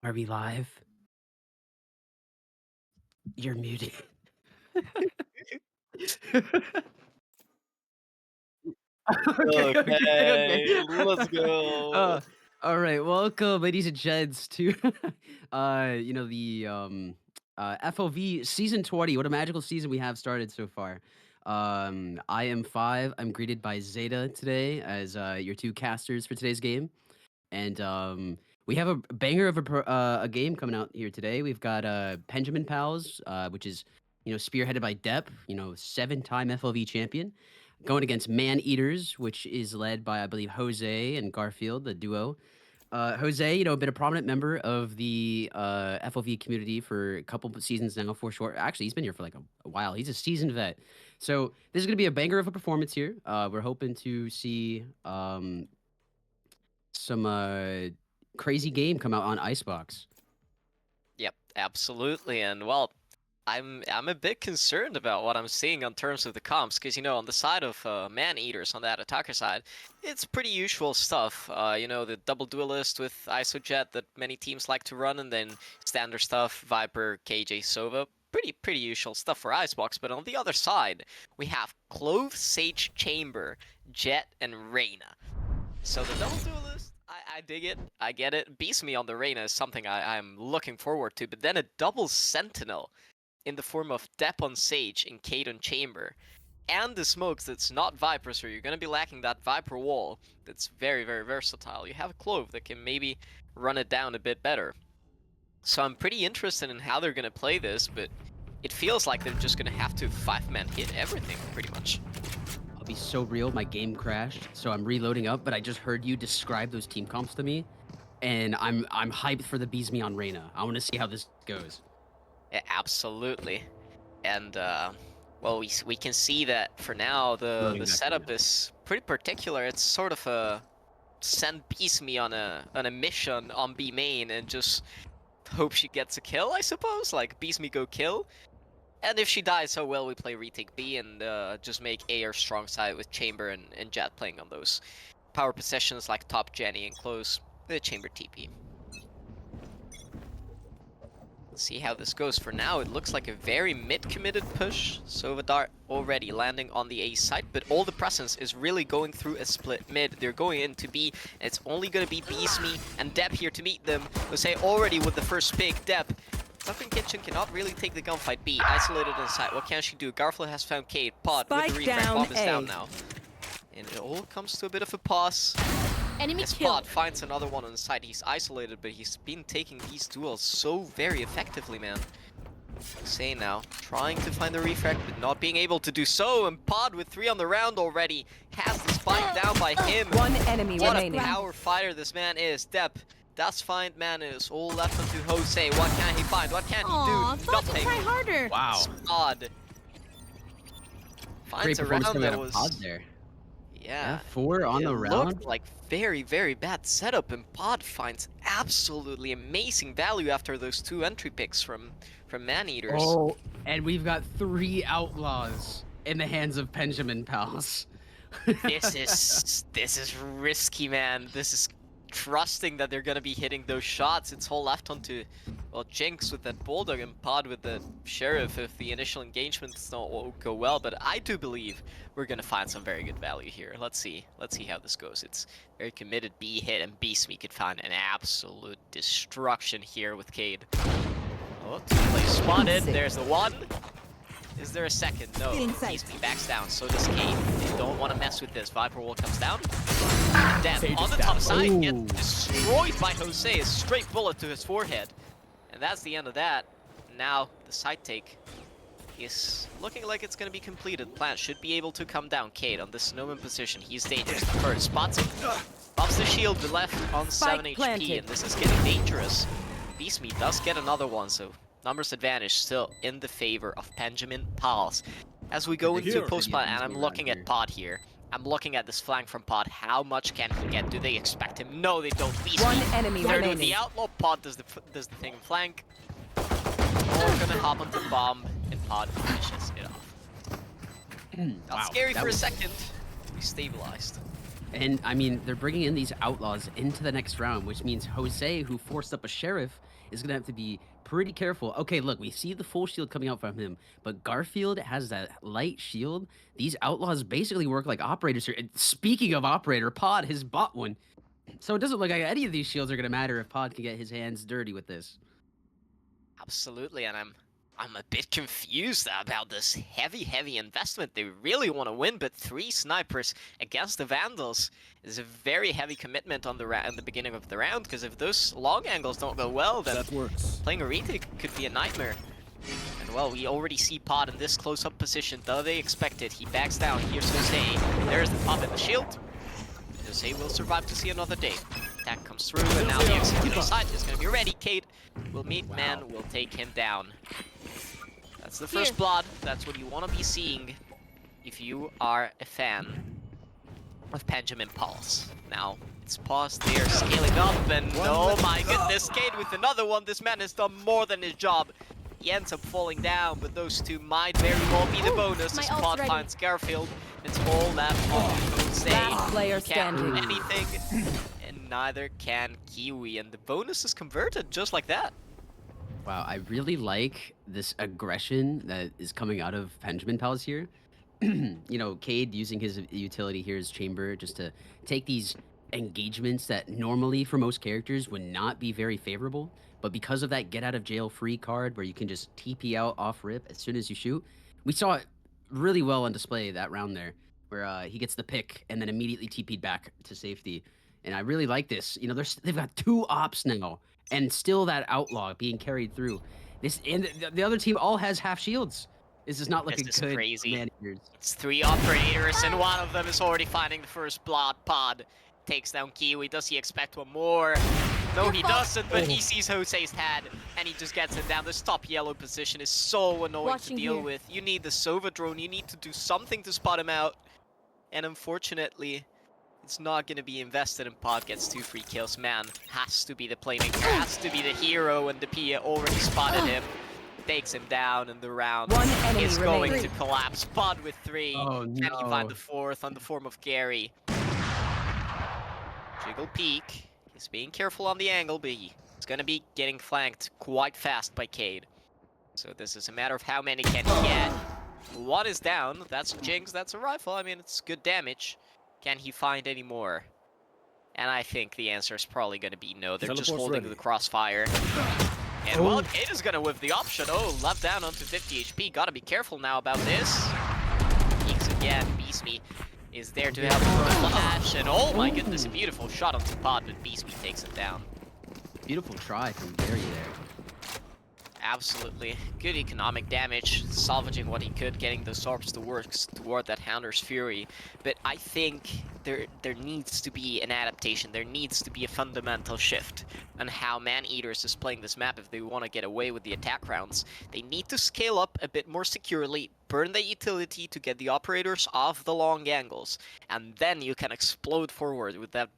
Are we live? You're muted. Okay, okay, okay. Okay, let's go. Uh, alright, welcome, ladies and gents, to, FLV Season 20. What a magical season we have started so far. I am 5. I'm greeted by Zeta today as, your 2 casters for today's game. And we have a banger of a game coming out here today. We've got Penjamin Pals, which is spearheaded by Depp, 7-time FLV champion, going against Man Eaters, which is led by I believe Jose and Garfield, the duo. Jose, been a prominent member of the FLV community for a couple of seasons now. For short, actually, he's been here for like a while. He's a seasoned vet. So this is gonna be a banger of a performance here. We're hoping to see some crazy game come out on Icebox. Yep, absolutely. And well, I'm a bit concerned about what I'm seeing in terms of the comps, because on the side of man eaters, on that attacker side, it's pretty usual stuff. The double duelist with Isojet that many teams like to run, and then standard stuff, Viper, KJ, Sova. Pretty usual stuff for Icebox. But on the other side, we have Clove, Sage, Chamber, Jet, and Reyna. So the double duelist, I dig it, I get it. Beats me on the Reyna is something I'm looking forward to, but then a double Sentinel in the form of Depp on Sage and Kate on Chamber, and the smokes that's not Viper, so you're gonna be lacking that Viper wall that's very, very versatile. You have a Clove that can maybe run it down a bit better. So I'm pretty interested in how they're gonna play this, but it feels like they're just gonna have to 5-man hit everything, pretty much. I'll be so real, my game crashed, so I'm reloading up, but I just heard you describe those team comps to me, and I'm hyped for the Bees Me on Reyna. I want to see how this goes. Yeah, absolutely. And well, we can see that for now Loading the back setup in. is pretty particular. It's sort of a send Beast Me on a mission on B main and just hope she gets a kill, I suppose. Like Beast Me go kill, and if she dies, oh well, we play retake B and just make A our strong side with Chamber and Jet playing on those power possessions like top Jenny and close the Chamber TP. See how this goes. For now, it looks like a very mid-committed push. Sovadar already landing on the A site, but all the presence is really going through a split mid. They're going into B, and it's only going to be Beesme and Depp here to meet them. Jose already with the first pick. Depp, Tucking Kitchen cannot really take the gunfight. B, isolated on site. What can she do? Garfield has found Kate. Pod with the refrag. Bomb is down now. And it all comes to a bit of a pause. Enemy Spot finds another one on the side. He's isolated, but he's been taking these duels so very effectively, man. Say now, trying to find the refrag, but not being able to do so. And Pod with 3 on the round already has the spike down by him. One enemy remaining. What a power fighter this man is. Depp does find Manus. All left onto Jose. What can he find? What can he do? Nothing. Try harder. Wow. Spot finds Great a round performance coming that out of was... Pod there. Yeah, 4 on the round. Looked like very, very bad setup, and Pod finds absolutely amazing value after those 2 entry picks from Maneaters. Oh, and we've got 3 outlaws in the hands of Penjamin Pals. This is risky, man. This is trusting that they're gonna be hitting those shots. It's all left onto, well, Jinx with that Bulldog and Pod with the Sheriff if the initial engagements don't go well, but I do believe we're gonna find some very good value here. Let's see how this goes. It's very committed B hit, and Beastme could find an absolute destruction here with Cade. Oh, 2 plays spotted. There's the 1. Is there a second? No. Beastme backs down. So does Cade. They don't want to mess with this. Viper wall comes down. And Depp on the top side gets destroyed by Jose. A straight bullet to his forehead. And that's the end of that. Now the side take is looking like it's going to be completed. Plant should be able to come down. Cade on the snowman position. He's dangerous. First spots him. Pops the shield. The left on 7 HP. And this is getting dangerous. Beastme does get another one. So numbers advantage still in the favor of Penjamin Pals. As we go into post-plant, and I'm looking at Pod here. I'm looking at this flank from Pod. How much can he get? Do they expect him? No, they don't. Beastme. One enemy They're doing remaining. the outlaw. Pod does the thing in flank. We're gonna hop onto the bomb, and Pod finishes it off. That's scary for a second. We stabilized. And I mean, they're bringing in these outlaws into the next round, which means Jose, who forced up a Sheriff, is gonna have to be pretty careful. Okay, look, we see the full shield coming out from him, but Garfield has that light shield. These outlaws basically work like operators here. And speaking of operator, Pod has bought one. So it doesn't look like any of these shields are gonna matter if Pod can get his hands dirty with this. Absolutely, and I'm a bit confused about this heavy investment. They really want to win, but 3 snipers against the Vandals is a very heavy commitment on the in the beginning of the round, because if those long angles don't go well, then That works. playing a retake could be a nightmare. And well, we already see Pod in this close-up position, though they expect it. He backs down. Here's Jose. There's the pop in the shield. Jose will survive to see another day. Attack comes through, and now the executing side is going to be ready. Cade will meet man, will take him down. That's the first blood. That's what you want to be seeing if you are a fan of Penjamin Pulse. Now, it's paused there, scaling up, and oh my goodness, Cade with another one. This man has done more than his job. He ends up falling down, but those two might very well be the bonus as Pod finds Garfield. It's all left on Jose. Last player Can't do standing. anything, and neither can Kiwi, and the bonus is converted just like that. Wow, I really like this aggression that is coming out of Penjamin Palace here. You know, Cade using his utility here as Chamber just to take these engagements that normally for most characters would not be very favorable. But because of that get out of jail free card where you can just TP out off rip as soon as you shoot, we saw it really well on display that round there where he gets the pick and then immediately TP'd back to safety. And I really like this. You know, they've got 2 ops now and still that outlaw being carried through. This and the other team all has half shields. This is not looking This is good. crazy. Managers. It's 3 operators, and one of them is already finding the first blood. Pod takes down Kiwi. Does he expect one more? No, he doesn't, but he sees Jose's head, and he just gets it down. This top yellow position is so annoying to deal with. You need the Sova drone. You need to do something to spot him out. And unfortunately, it's not going to be invested, and Pod gets 2 free kills. Man, has to be the playmaker, has to be the hero, and the Pia already spotted him. Takes him down, and the round is going to collapse. Pod with 3. Oh, Can he no. find the 4th on the form of Gary? Jiggle peek. He's being careful on the angle, but he's going to be getting flanked quite fast by Cade. So this is a matter of how many can he get. 1 is down. That's Jinx. That's a rifle. I mean, it's good damage. Can he find any more? And I think the answer is probably going to be no. They're just holding the crossfire. And well, Cade is going to whip the option. Oh, left down onto 50 HP. Gotta be careful now about this. Peeks again. Beastme is there to help with the flash. And oh my goodness, a beautiful shot onto Pod, but Beastme takes it down. Beautiful try from Gary there. Absolutely. Good economic damage, salvaging what he could, getting those orbs to work toward that Hounder's Fury. But I think there needs to be an adaptation. There needs to be a fundamental shift on how Man-Eaters is playing this map if they want to get away with the attack rounds. They need to scale up a bit more securely, burn the utility to get the operators off the long angles, and then you can explode forward with that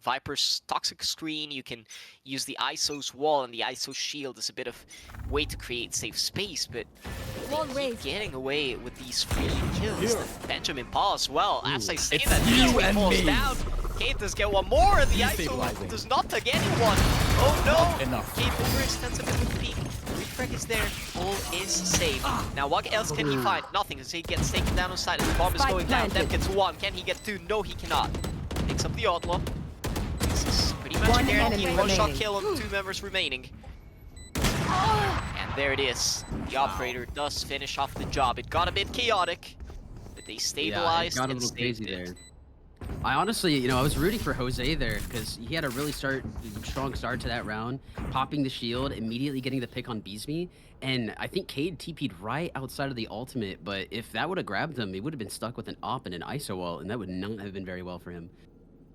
Viper's toxic screen. You can use the ISO's wall, and the ISO shield is a bit of way to create safe space, but they keep getting away with these free kills. Penjamin Pause, well, as I say that, Beastme falls down. Cade does get one more, and the ISO does not tag anyone. Oh no! Cade overextends a bit with the peak. Refrag is there. All is safe. Now what else can he find? Nothing, as he gets taken down on side. The bomb is going down. Dev gets 1. Can he get 2? No, he cannot. Picks up the Outlaw. This is pretty much a guaranteed one-shot kill on the 2 members remaining. And there it is. The operator does finish off the job. It got a bit chaotic, but they stabilized got a and little crazy saved it. there. I honestly, you know, I was rooting for Jose there because he had a really strong start to that round, popping the shield, immediately getting the pick on Beastme, and I think Cade TP'd right outside of the ultimate, but if that would have grabbed him, he would have been stuck with an op and an ISO wall, and that would not have been very well for him.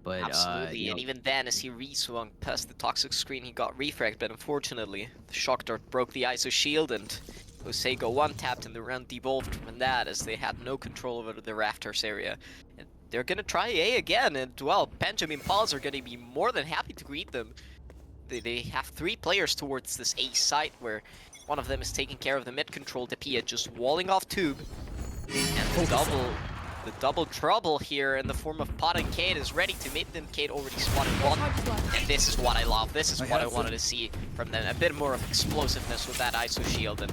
But Absolutely, you know, and even then, as he re-swung past the toxic screen, he got refragged, but unfortunately, the shock dart broke the ISO shield, and Jose go one-tapped, and the round devolved from that, as they had no control over the rafters area. And they're gonna try A again, and well, Penjamin Pause are gonna be more than happy to greet them. They have 3 players towards this A site, where one of them is taking care of the mid control, Tapia just walling off tube, and the double The double trouble here in the form of Pod and Cade is ready to meet them. Cade already spotted one, and this is what I love. This is what I wanted to see from them. A bit more of explosiveness with that ISO shield, and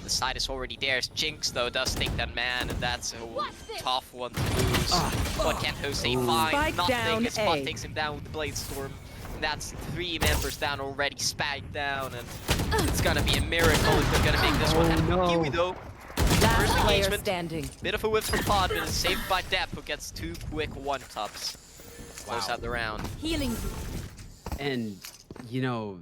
the side is already there. Jinx, though, does take that man, and that's a tough one to lose. What can Jose find? Spike Nothing. down His Pod A. takes him down with the Blade Storm. That's 3 members down already, spiked down, and it's gonna be a miracle if they're gonna make this one happen. no. Kiwi, though, Last first player engagement. standing. Bit of a whiff from Pod, but it's saved by Depp, who gets 2 quick one-tops. Close out the round. Healing you. And you know,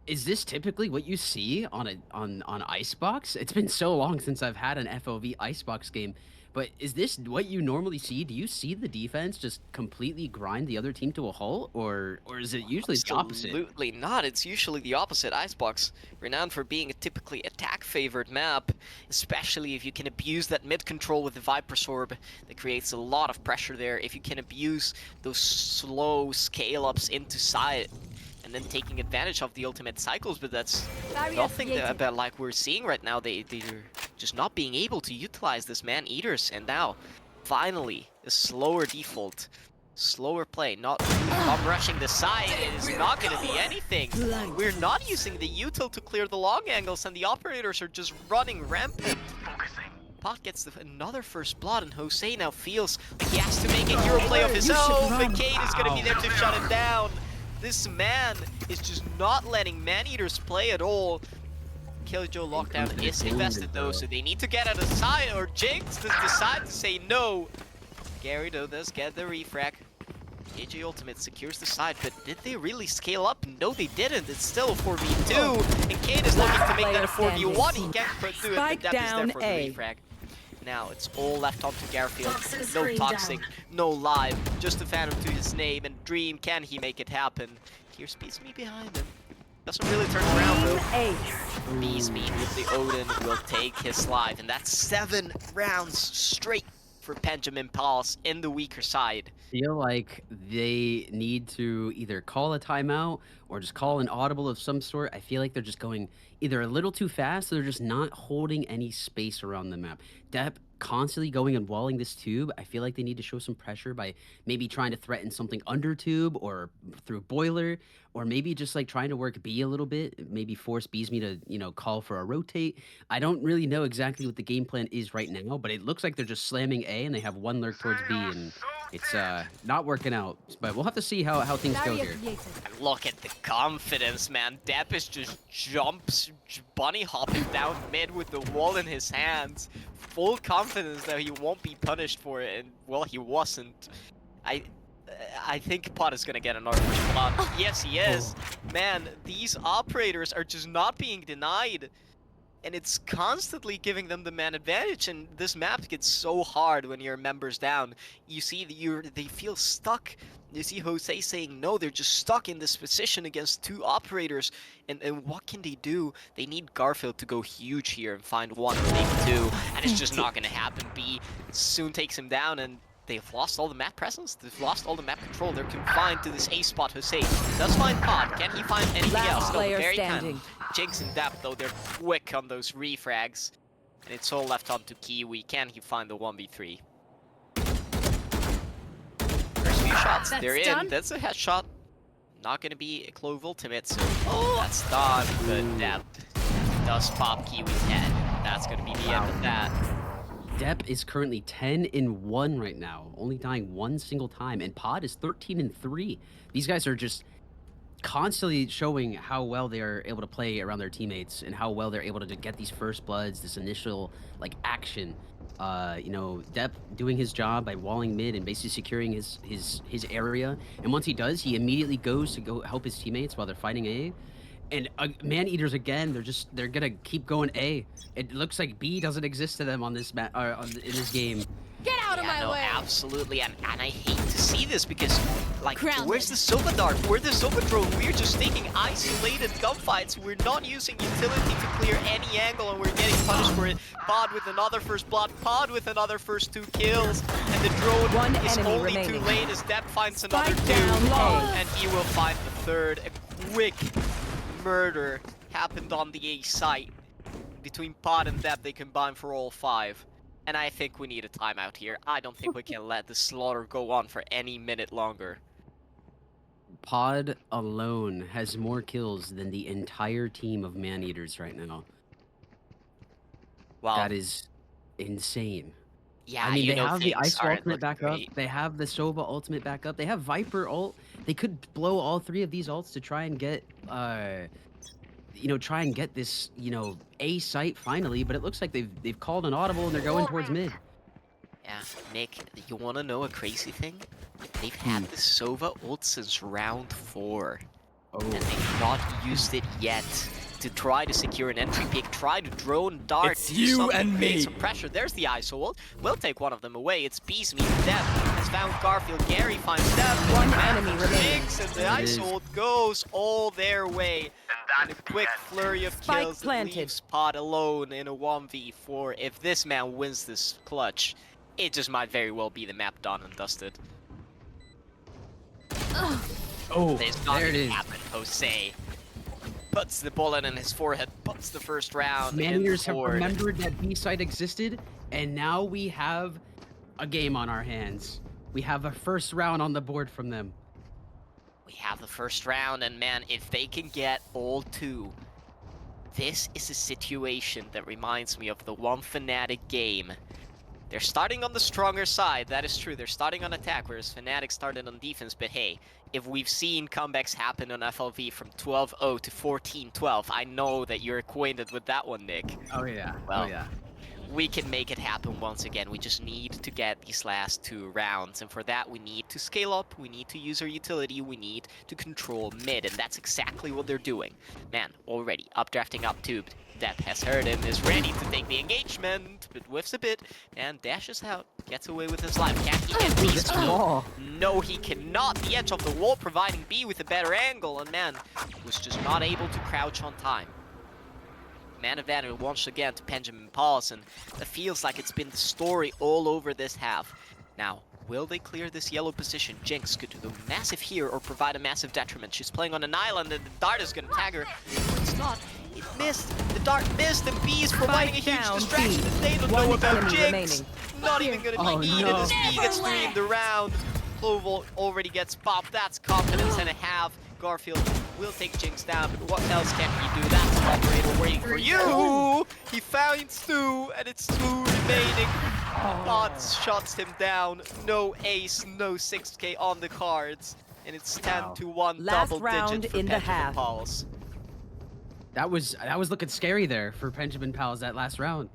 is this typically what you see on Icebox? It's been so long since I've had an FLV Icebox game, but is this what you normally see? Do you see the defense just completely grind the other team to a halt, or is it usually the opposite? Absolutely not. It's usually the opposite. Icebox, renowned for being a typically attack-favored map, especially if you can abuse that mid-control with the Viper's Orb. That creates a lot of pressure there. If you can abuse those slow scale-ups into side, and then taking advantage of the ultimate cycles, but that's nothing about like we're seeing right now. They're just not being able to utilize this man-eaters, and now, finally, a slower default. Slower play, not rushing the side, it is not going to be anything. We're not using the util to clear the long angles, and the operators are just running rampant. Pot gets another first blood, and Jose now feels like he has to make a hero play of his own, but Cade is going to be there to shut him down. This man is just not letting man-eaters play at all. Killjoy lockdown is invested though, so they need to get out of side, or Jinx does decide to say no. Gary though does get the refrag. AJ Ultimate secures the side, but did they really scale up? No, they didn't. It's still a 4v2, and Cade is looking to make that a 4v1. He can't do it, but Depp is there for the refrag. Now it's all left up to Garfield. No toxic, no live, just a phantom to his name, and Dream, can he make it happen? Here's Beastme behind him. Doesn't really turn around though. Beastme with the Odin will take his life, and that's 7 rounds straight for Penjamin Palace in the weaker side. Feel like they need to either call a timeout or just call an audible of some sort. I feel like they're just going either a little too fast or they're just not holding any space around the map. Depp constantly going and walling this tube. I feel like they need to show some pressure by maybe trying to threaten something under tube or through boiler, or maybe just like trying to work B a little bit, maybe force Beastme to, you know, call for a rotate. I don't really know exactly what the game plan is right now, but it looks like they're just slamming A and they have one lurk towards B, and it's not working out. But we'll have to see how things go here. And look at the confidence, man. Depp is just jumps, bunny hopping down mid with the wall in his hands. Full confidence that he won't be punished for it, and well, he wasn't. I think Pot is gonna get another first blood. Yes, he is. Man, these operators are just not being denied, and it's constantly giving them the man advantage. And this map gets so hard when your members down. You see, they feel stuck. You see Jose saying no, they're just stuck in this position against 2 operators. And what can they do? They need Garfield to go huge here and find 1 or maybe 2. And it's just not going to happen. B soon takes him down, and they've lost all the map presence. They've lost all the map control. They're confined to this A spot. Jose does find Pod. Can he find anything else? No, very kind. Jinx and Depp, though, they're quick on those refrags. And it's all left on to Kiwi. Can he find the 1v3? First few shots, they're in. That's a headshot. Not gonna be a Clove ultimate, so that's done. But Depp does pop Kiwi's head. That's gonna be the end of that. Depp is currently 10-1 right now, only dying 1 single time, and Pod is 13-3. These guys are just constantly showing how well they are able to play around their teammates and how well they're able to get these first bloods, this initial like action. You know, Depp doing his job by walling mid and basically securing his area, and once he does, he immediately goes to go help his teammates while they're fighting A. And man-eaters again, they're gonna keep going A. It looks like B doesn't exist to them on this in this game. Get out of my way! Absolutely, and I hate to see this because, like, where's the Silva Dart? Where's the Silva Drone? We're just taking isolated gunfights. We're not using utility to clear any angle, and we're getting punished for it. Pod with another first blood, Pod with another first 2 kills, and the drone is only too late as Depp finds another 2, and he will find the 3rd. A quick murder happened on the A site. Between Pod and Depp, they combine for all 5. And I think we need a timeout here. I don't think we can let the slaughter go on for any minute longer. Pod alone has more kills than the entire team of man-eaters right now. Wow. That is insane. Yeah, I mean, you they know have the things ISO aren't ultimate looking back up. great. They have the Sova ultimate back up. They have Viper ult. They could blow all 3 of these ults to try and get, try and get this, A site finally. But it looks like they've called an audible and they're going towards mid. Yeah, Nick, you wanna know a crazy thing? They've had the Sova ult since round 4. Oh, And they've not used it yet to try to secure an entry pick, try to drone dart. It's you and create me. some pressure. There's the ISO ult. We'll take one of them away. It's Beast meets Death. Has found Garfield. Gary finds Death. One enemy remaining. Jinx, and the There it ISO is. ult goes all their way. And a quick flurry of Spike kills that planted. leaves Pod alone in a 1v4. If this man wins this clutch, it just might very well be the map done and dusted. oh, It's not there it gonna is. happen, Jose. Puts the bullet in his forehead, puts the first round in the Man-eaters have board. remembered that B site existed, and now we have a game on our hands. We have a first round on the board from them. We have the first round, and man, if they can get all 2, this is a situation that reminds me of the one Fnatic game. They're starting on the stronger side, that is true. They're starting on attack, whereas Fnatic started on defense. But hey, if we've seen comebacks happen on FLV from 12-0 to 14-12, I know that you're acquainted with that one, Nick. Oh yeah. Well, oh yeah. We can make it happen once again. We just need to get these last 2 rounds, and for that we need to scale up, we need to use our utility, we need to control mid, and that's exactly what they're doing. Man, already updrafting up tubed. Death has heard him, is ready to take the engagement, but whiffs a bit, and dashes out, gets away with his life. Can he get Beast? No, he cannot. The edge of the wall providing B with a better angle, and man, was just not able to crouch on time. Man advantage once again to Penjamin Pulse, and that feels like it's been the story all over this half. Now, will they clear this yellow position? Jinx could do a massive here or provide a massive detriment. She's playing on an island and the dart is gonna tag her. But it's not. It missed. The dart missed, and B is providing a huge down, distraction B. that they don't One know about. enemy Jinx remaining. not even gonna be Oh, needed no. as B gets 3 in the round. Cloval already gets popped. That's confidence and a half. Garfield will take Jinx down, but what else can he do? That's an operator waiting for you! He finds 2, and it's 2 remaining. Bots shuts him down. No ace, no 6k on the cards. And it's 10-1 Last double round digit for in the Penjamin half. Pulse. That was looking scary there for Penjamin Pals that last round.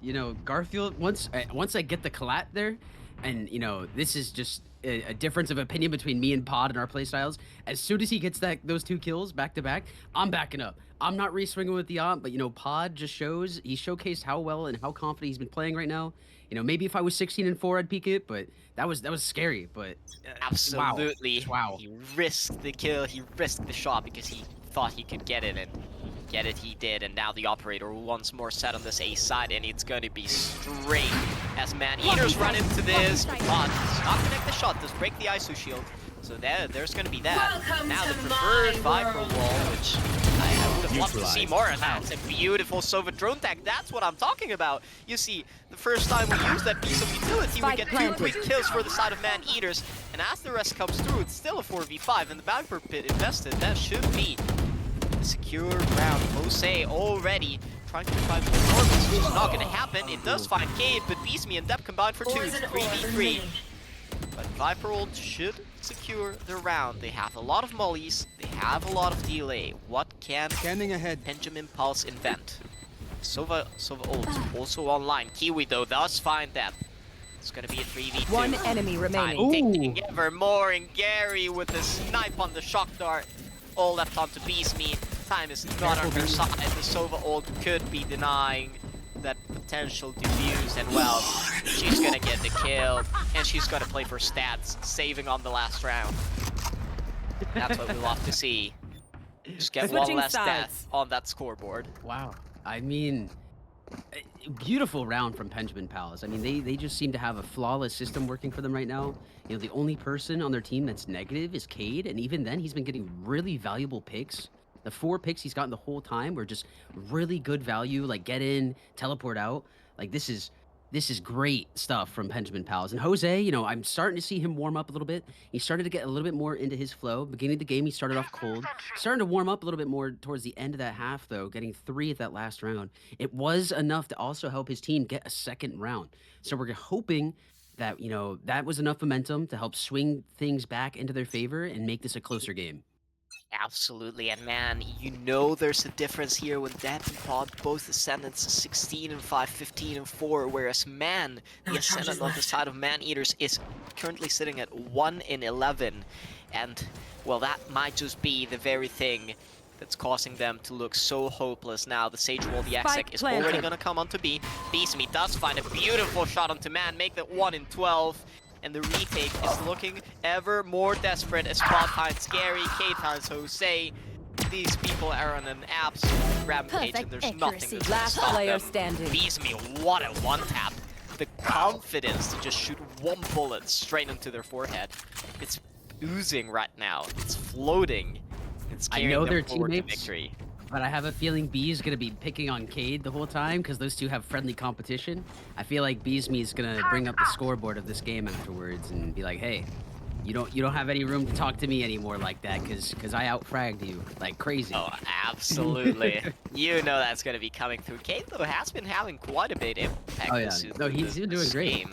Garfield, once I get the collat there, and this is just a difference of opinion between me and Pod and our playstyles. As soon as he gets those 2 kills back to back, I'm backing up. I'm not re-swinging with the op, but Pod just he showcased how well and how confident he's been playing right now. Maybe if I was 16-4, I'd peek it, but that was scary. But Absolutely. Wow. He risked the kill, he risked the shot because he thought he could get it, and get it he did. And now the operator once more set on this A side, and it's going to be straight as man-eaters run into this. But does not connect the shot, does break the ISO shield. So there's going to be that. Now the preferred Viper wall, which I would have loved to see more of that. It's a beautiful Sova drone tag. That's what I'm talking about. You see, the first time we use that piece of utility, we get 2 quick kills for the side of man-eaters. And as the rest comes through, it's still a 4v5. And the Viper pit invested, that should be a secure round. Jose already trying to find performance, which is not going to happen. It does find Cade, but Beastme and Depp combined for 2. It's 3v3. But Viper ult should secure the round. They have a lot of mollies, they have a lot of delay. What can Scanning ahead. Penjamin Pulse invent? Sova ult also online. Kiwi though does find that. It's gonna be a 3v2. One enemy remaining. Time ticking ever more, and Gary with the snipe on the shock dart. All left onto Beastme. Time is not on her side. The Sova ult could be denying that potential defuse, and well, she's gonna get the kill, and she's gonna play for stats, saving on the last round. That's what we love to see. Just get Switching one less sides. death on that scoreboard. Wow. I mean, beautiful round from Penjamin Palace. I mean, they just seem to have a flawless system working for them right now. The only person on their team that's negative is Cade, and even then, he's been getting really valuable picks. The 4 picks he's gotten the whole time were just really good value, like get in, teleport out. Like this is This is great stuff from Penjamin Pals. And Jose, I'm starting to see him warm up a little bit. He started to get a little bit more into his flow. Beginning of the game, he started off cold. Starting to warm up a little bit more towards the end of that half, though, getting 3 at that last round. It was enough to also help his team get a second round. So we're hoping that, that was enough momentum to help swing things back into their favor and make this a closer game. Absolutely, and man, you know there's a difference here when Dad and Pod both Ascendants 16 and 5, 15 and 4, whereas Man, the Ascendant on the side of Man-Eaters, is currently sitting at 1 in 11. And, well, that might just be the very thing that's causing them to look so hopeless now. The Sage Wall, the Exec, is already gonna come onto B. Beastme does find a beautiful shot onto Man, make that 1 in 12. And the retake is looking ever more desperate as Pod finds Gary, K finds Jose. These people are on an absolute rampage and there's nothing that's gonna Last stop player them. standing. Beastme, what a one-tap. The confidence to just shoot one bullet straight into their forehead. It's oozing right now. It's floating. It's I carrying know them their forward to teammates, victory. but I have a feeling B is gonna be picking on Cade the whole time because those two have friendly competition. I feel like Beastme is gonna bring up the scoreboard of this game afterwards and be like, "Hey, you don't have any room to talk to me anymore like that because I outfragged you like crazy." Oh, absolutely. You know that's going to be coming through. Kate, though, has been having quite a bit impact Oh, yeah. this, No, he's been doing this great. game.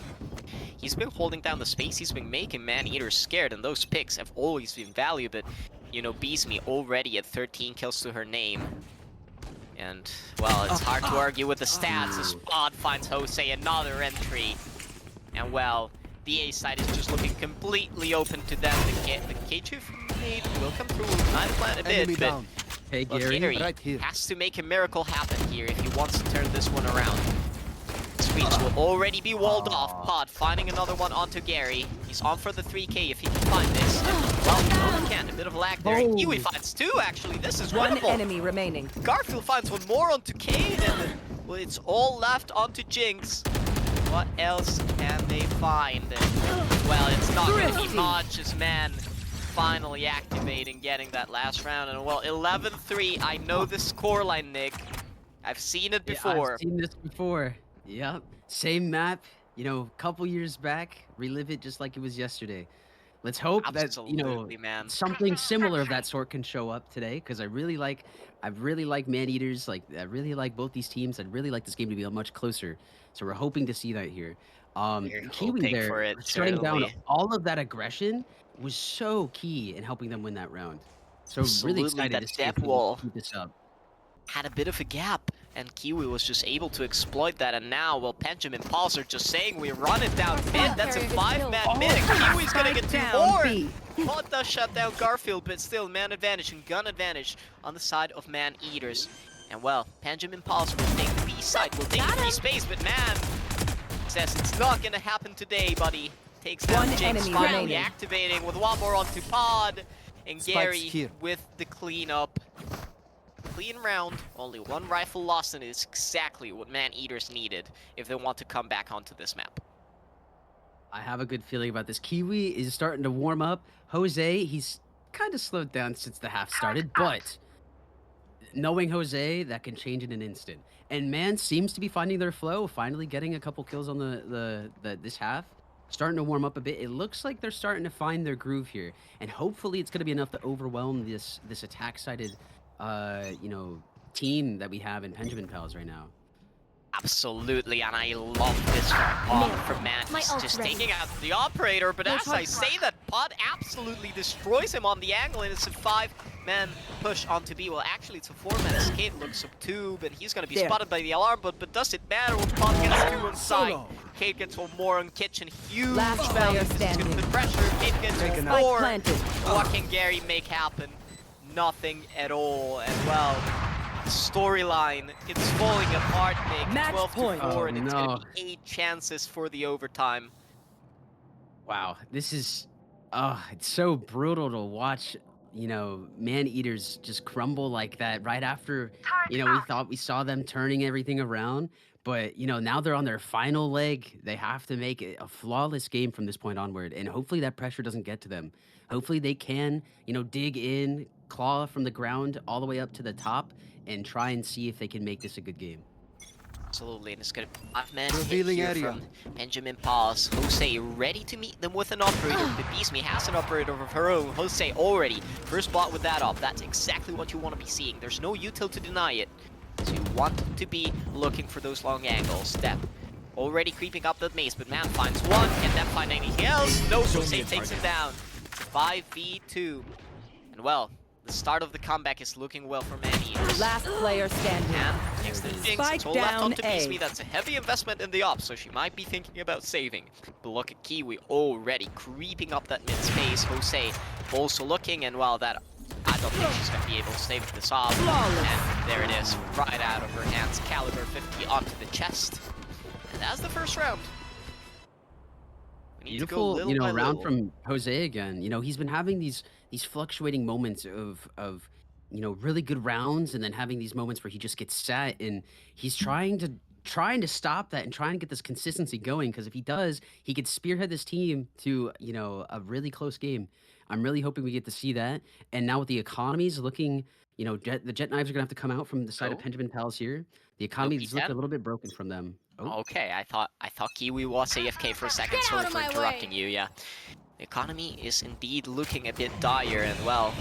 He's been holding down the space. He's been making Man-Eaters scared, and those picks have always been valuable. But, Beastme already at 13 kills to her name. And, well, it's hard to argue with the stats as Pod finds Jose another entry. And, well, the A side is just looking completely open to them. The K2 nade will come through, might plan a bit, but Hey, well, Gary. Gary right here. has to make a miracle happen here if he wants to turn this one around. Screech will already be walled off. Pod finding another one onto Gary. He's on for the 3K if he can find this. Well, no, he can't. A bit of a lag there. Oh. Kiwi finds two, actually. This is One winnable. enemy remaining. Garfield finds one more onto Cade, and well, it's all left onto Jinx. What else can they find? Well, it's not going to be Thrifty. much as Man finally activating, getting that last round. And well, 11-3. I know the scoreline, Nick. I've seen it Yeah, before. I've seen this before. Yep. Same map, couple years back. Relive it just like it was yesterday. Let's hope that, Absolutely, man. something similar of that sort can show up today because I really like Man-Eaters. Like, I really like both these teams. I'd really like this game to be a much closer. So we're hoping to see that here. We're Kiwi hoping there, for it, shutting down certainly. all of that aggression was so key in helping them win that round. So really Absolutely, excited that to see if depth they can wall keep this up. had a bit of a gap, and Kiwi was just able to exploit that. And now, well, Penjamin Pulse are just saying we run it down mid. That's a 5-man mid, and Kiwi's gonna get two down more. B. Pod does shut down Garfield, but still man advantage and gun advantage on the side of Man-Eaters. And well, Penjamin Pulse will take the B side, will take the free space, but Man says it's not gonna happen today, buddy. Takes down One Jinx, enemy finally remaining. activating with one more onto Pod. And Spike's Gary here. with the cleanup. Clean round, only one rifle lost, and it's exactly what Man-Eaters needed if they want to come back onto this map. I have a good feeling about this. Kiwi is starting to warm up. Jose, he's kind of slowed down since the half started, but knowing Jose, that can change in an instant. And Man seems to be finding their flow, finally getting a couple kills on the this half. Starting to warm up a bit. It looks like they're starting to find their groove here, and hopefully it's going to be enough to overwhelm this attack-sided, team that we have in Penjamin Pals right now. Absolutely, and I love this from Man. My He's ult's just ready. taking out the operator, but There's as I one say that, Pod absolutely destroys him on the angle, and it's a 5-man push onto B. Well, actually, it's a 4-man escape. Looks up tube, and he's going to be There. spotted by the alarm, but does it matter when Pod gets two on side? Solo. Kate gets one more on Kitchen. Huge Last value. player This is going to standing. put pressure. Kate gets Taken one out. Spike more. planted. What can Gary make happen? Nothing at all, and well, the storyline, it's falling apart, Nick. Match 12 point. to 4, Oh, and it's no. gonna be 8 chances for the overtime. Wow, this is it's so brutal to watch, Man-Eaters just crumble like that right after, we thought we saw them turning everything around, but now they're on their final leg. They have to make it a flawless game from this point onward, and hopefully that pressure doesn't get to them. Hopefully they can, dig in, claw from the ground all the way up to the top and try and see if they can make this a good game. Absolutely, and it's gonna be 5 men Revealing here area. from Penjamin Pass. Jose ready to meet them with an operator. The Beastme has an operator of her own. Jose already first bot with that up. That's exactly what you want to be seeing. There's no util to deny it. So you want to be looking for those long angles. Step already creeping up that maze, but man finds one. Can that find anything else? No, Jose takes him down. 5v2. And well, the start of the comeback is looking well for Man-Eaters. Last player standing. And next to Jinx, Spike it's all left down onto A. Beastme. That's a heavy investment in the ops, so she might be thinking about saving. But look at Kiwi already creeping up that mid space. Jose also looking, and well, that I don't think she's going to be able to save this off. And there it is, right out of her hands. Caliber 50 onto the chest. And that's the first round. We need to go Beautiful, little by round little. from Jose again. He's been having these fluctuating moments of really good rounds, and then having these moments where he just gets set, and he's trying to stop that and trying to get this consistency going. Because if he does, he could spearhead this team to a really close game. I'm really hoping we get to see that. And now with the economies looking, the jet knives are gonna have to come out from the side of Oh. Penjamin Palace here. The No economy is looking P10? a little bit broken from them. Oh. Okay, I thought Kiwi was AFK for a second. Sorry for interrupting you. Yeah, the economy is indeed looking a bit dire, and well,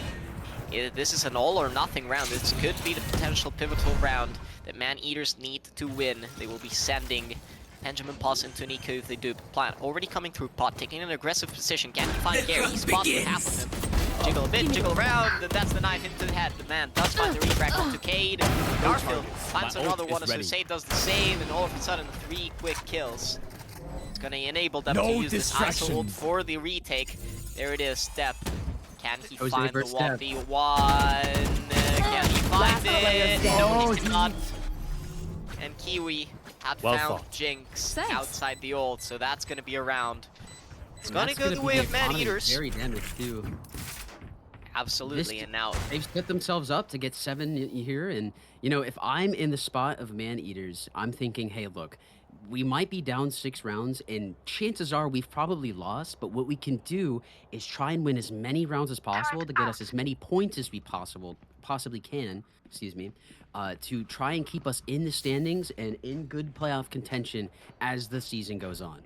this is an all or nothing round. This could be the potential pivotal round that Man-Eaters need to win. They will be sending Penjamin Pass into Nico if they do. Plant already coming through pot, taking an aggressive position. Can he find Gary? He spots what happened to him. Jiggle a bit, jiggle around, and that's the knife into the head. The man does find the refract onto Cade. Garfield finds another one as Jose does the same, and all of a sudden 3 quick kills. It's gonna enable them to use this ISO ult for the retake. There it is, Step. Can he Jose find the versus Step. 1v1? Can he find Last player it? standing. No, he cannot. And Kiwi had Well found fought. Jinx Thanks. outside the ult, so that's gonna be a round. It's And gonna that's go the be way of economy Man-Eaters. Very damaged too. Absolutely, and now They've set themselves up to get 7 here, and if I'm in the spot of Man-Eaters, I'm thinking, hey, look, we might be down 6 rounds, and chances are we've probably lost. But what we can do is try and win as many rounds as possible to get us as many points as we possibly can. Excuse me, to try and keep us in the standings and in good playoff contention as the season goes on.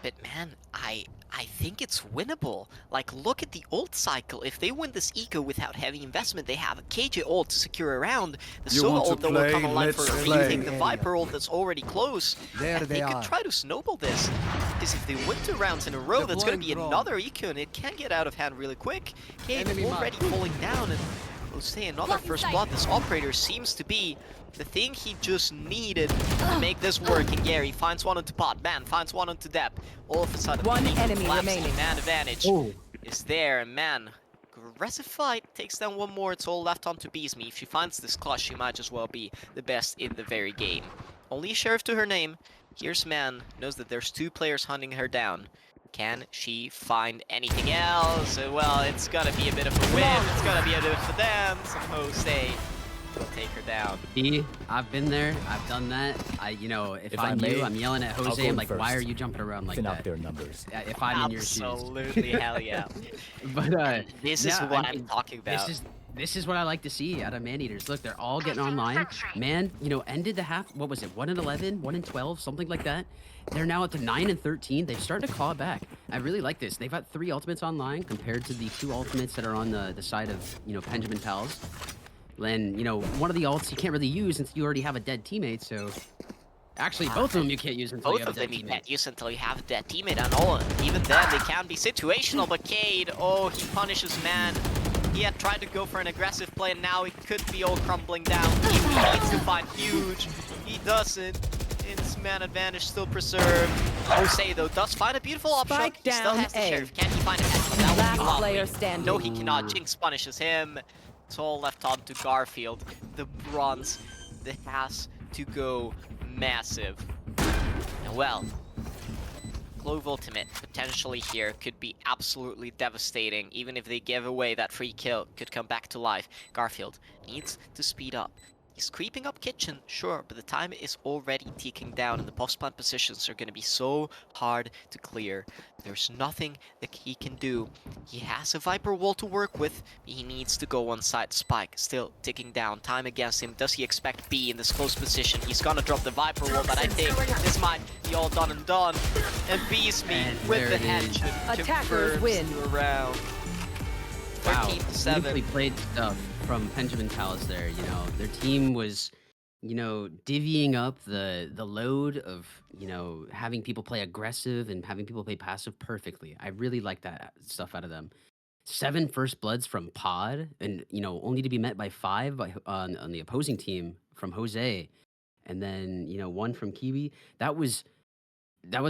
But man, I think it's winnable. Like, look at the ult cycle. If they win this eco without heavy investment, they have a KJ ult to secure a round. The You Sova want to ult that will come play? alive for Let's a play. retake, the Viper ult that's already close. There And they could are. try to snowball this. Because if they win 2 rounds in a row, that's going to be Deploying drone. another eco, and it can get out of hand really quick. Cade Enemy already mark. falling down, and we'll say another first blood. This operator seems to be the thing he just needed to make this work. And Gary finds one onto pot, man finds one onto depth. All of a sudden, One the enemy collapsing remaining. man advantage Oh. is there, and man, aggressive fight, takes down one more. It's all left onto Beastme. If she finds this clutch, she might as well be the best in the very game. Only a sheriff to her name. Here's Man, knows that there's 2 players hunting her down. Can she find anything else? Well, it's gonna be a bit of a whip. It's gonna be a bit for them. Some Jose will take her down. I've been there. I've done that. If If I I'm may, you, I'm yelling at I'll Jose. go I'm like, why first. are you jumping around like Thin out that? their numbers. If I'm in your shoes. Absolutely, hell yeah. But This is yeah, what I I'm mean, talking about. This is what I like to see out of Man-Eaters. Look, they're all getting online. Man, ended the half. What was it? 1-11, 1-12, something like that. They're now up to 9-13. They've started to claw back. I really like this. They've got 3 ultimates online compared to the 2 ultimates that are on the side of Penjamin Pals. And one of the ults you can't really use since you already have a dead teammate. So actually, both of them you can't use until you Both have of a them dead you teammate. can't use until you have a dead teammate, and all even then they can be situational. But Cade, oh, he punishes Man. He had tried to go for an aggressive play, and now it could be all crumbling down. He needs to find huge. He doesn't. It's Man advantage still preserved. Jose though does find a beautiful option. Spike He still down has the A. sheriff. Can he find a headshot? That would Last be lovely. player standing. No, he cannot. Jinx punishes him. It's all left on to Garfield. The bronze that has to go massive. And well, Clove ultimate potentially here could be absolutely devastating. Even if they give away that free kill, could come back to life. Garfield needs to speed up. He's creeping up kitchen, sure, but the time is already ticking down and the box plant positions are going to be so hard to clear. There's nothing that he can do. He has a Viper wall to work with, but he needs to go on site. Spike still ticking down. Time against him. Does he expect B in this close position? He's going to drop the Viper wall, but I think this might be all done and done. And B's me And with there the it is. headshot Attackers confirms win. the round. Wow, 13-7. beautifully played stuff from Penjamin Palace there. You know, their team was, you know, divvying up the load of, you know, having people play aggressive and having people play passive perfectly. I really like that stuff out of them. 7 first bloods from Pod, and you know, only to be met by 5 on the opposing team from Jose, and then you know 1 from Kiwi. That was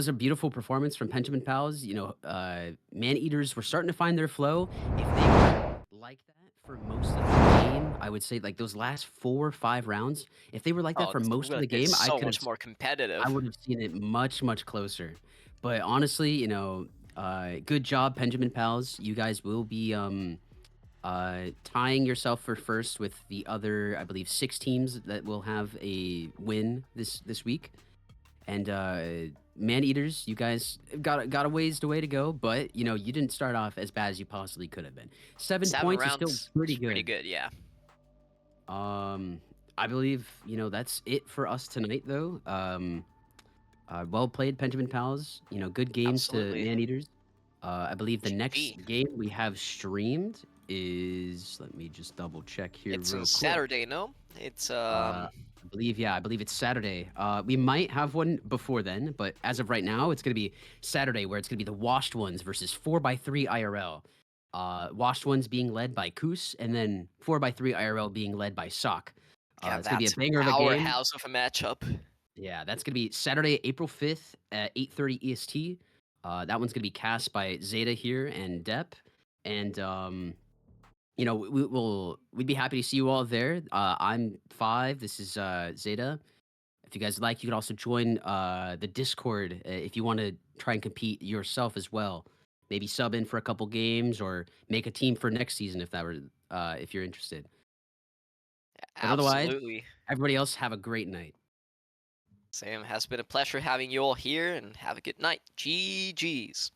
a beautiful performance from Penjamin Pals. You know, Man Eaters were starting to find their flow. If they were like that for most of the game, I would say like those last 4 or 5 rounds, if they were like that Oh, for most of the it's game, so much more competitive. I would have seen it much closer. But honestly, you know, good job, Penjamin Pals. You guys will be tying yourself for first with the other, I believe, 6 teams that will have a win this week. And Man Eaters, you guys got a ways to way to go, but you know you didn't start off as bad as you possibly could have been. 7 7 points is still rounds pretty is pretty good. good, yeah. I believe you know that's it for us tonight, though. Well played, Penjamin Pals. You know, good games to Absolutely. Man Eaters. I believe the next GG. game we have streamed is. Let me just double check here It's on real quick. Saturday, no? It's I believe it's Saturday. We might have one before then, but as of right now, it's gonna be Saturday, where it's gonna be the Washed Ones versus 4x3 IRL. Washed Ones being led by Koos, and then 4x3 IRL being led by Sock. yeah, It's gonna be a that's a banger of a game. powerhouse of a matchup. Yeah, that's gonna be Saturday, April 5th at 8:30 EST. That one's gonna be cast by Zeta here and Depp, and you know we'd be happy to see you all there. I'm 5. This is Zeta. If you guys like, you could also join the Discord if you want to try and compete yourself as well. Maybe sub in for a couple games or make a team for next season if that were if you're interested. But otherwise, Absolutely. everybody else have a great night. Sam, has been a pleasure having you all here, and have a good night. GG's.